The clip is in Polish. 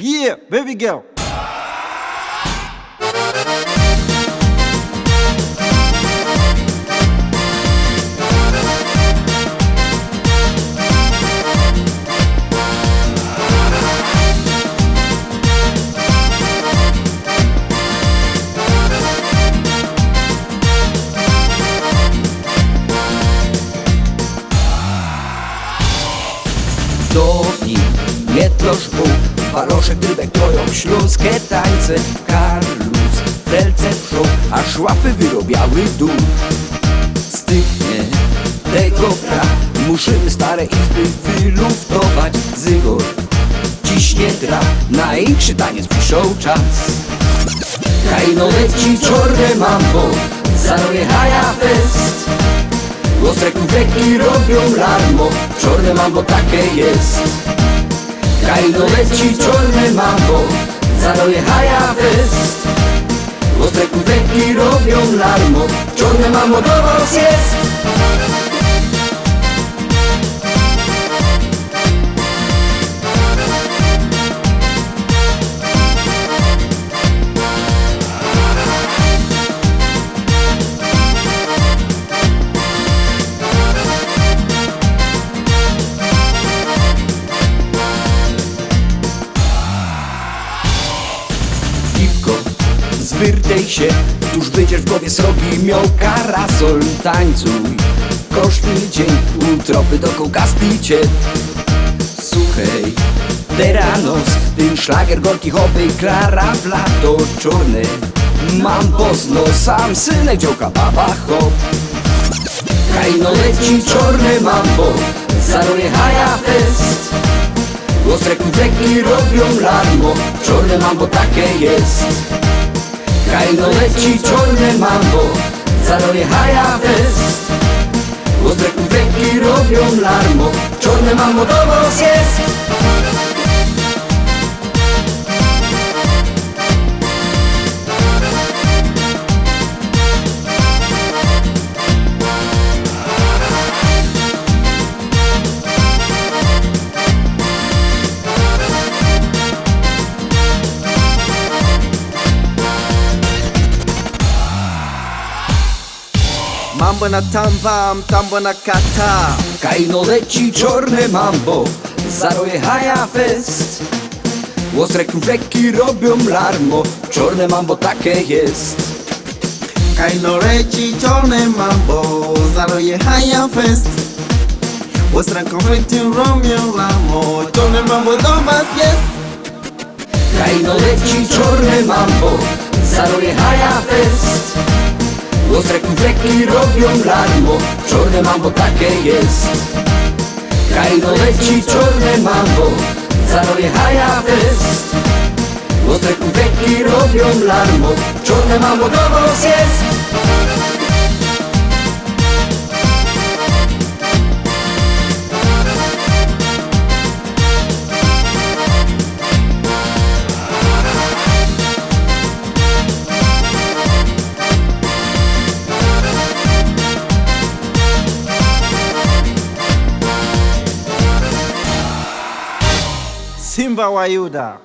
Yeah, baby girl. Dowi, Mietlosz, Bóg, Waloszek, Rybek, Troją, śląskie tańce, Karlus, Felce, Przód, aż łapy wyrobiały dół. Styknie tego pra, musimy stare izby wyluftować. Zygor ciśnie gra, największy taniec piszą czas. Kajno leci czorne mambo, zaroje haja fest. Ostre kufeki robią larmo, czorne mambo takie jest. Kajno leci czorne mambo, zaroje haja fest. Ostre kufeki robią larmo, czorne mambo do was jest. Zwyrtej się, tuż będziesz w głowie srogi miał karasol. Tańcuj, kosztny dzień, utropy do kołkaspicie. Słuchaj, teranos, ten szlagier gorki hopy, Klara w lato czorne. Mam pozno, sam synek dziołka baba hop. Kajno leci czorne mambo, zaroje haja fest. Ostre kufeki robią larmo, czorne mambo takie jest. Kajno leci czorne mambo, zaroje haja fest. Ostre kufeki robią larmo, czorne mambo do was jest. Mambo na tambam, tambo na kata. Kajno leci czorne mambo, zaroje haja fest. Ostre kufeki robią larmo, czorne mambo takie jest. Kajno leci czorne mambo, zaroje haja fest. Ostre konflikty robią larmo, czorne mambo do was jest. Kajno leci czorne mambo, zaroje haja fest. Ostre kufeki robią larmo, czorne mambo takie jest. Kajno leci czorne mambo, zaroje haja fest. Ostre kufeki robią larmo, czorne mambo do was jest. Simba wa Yuda.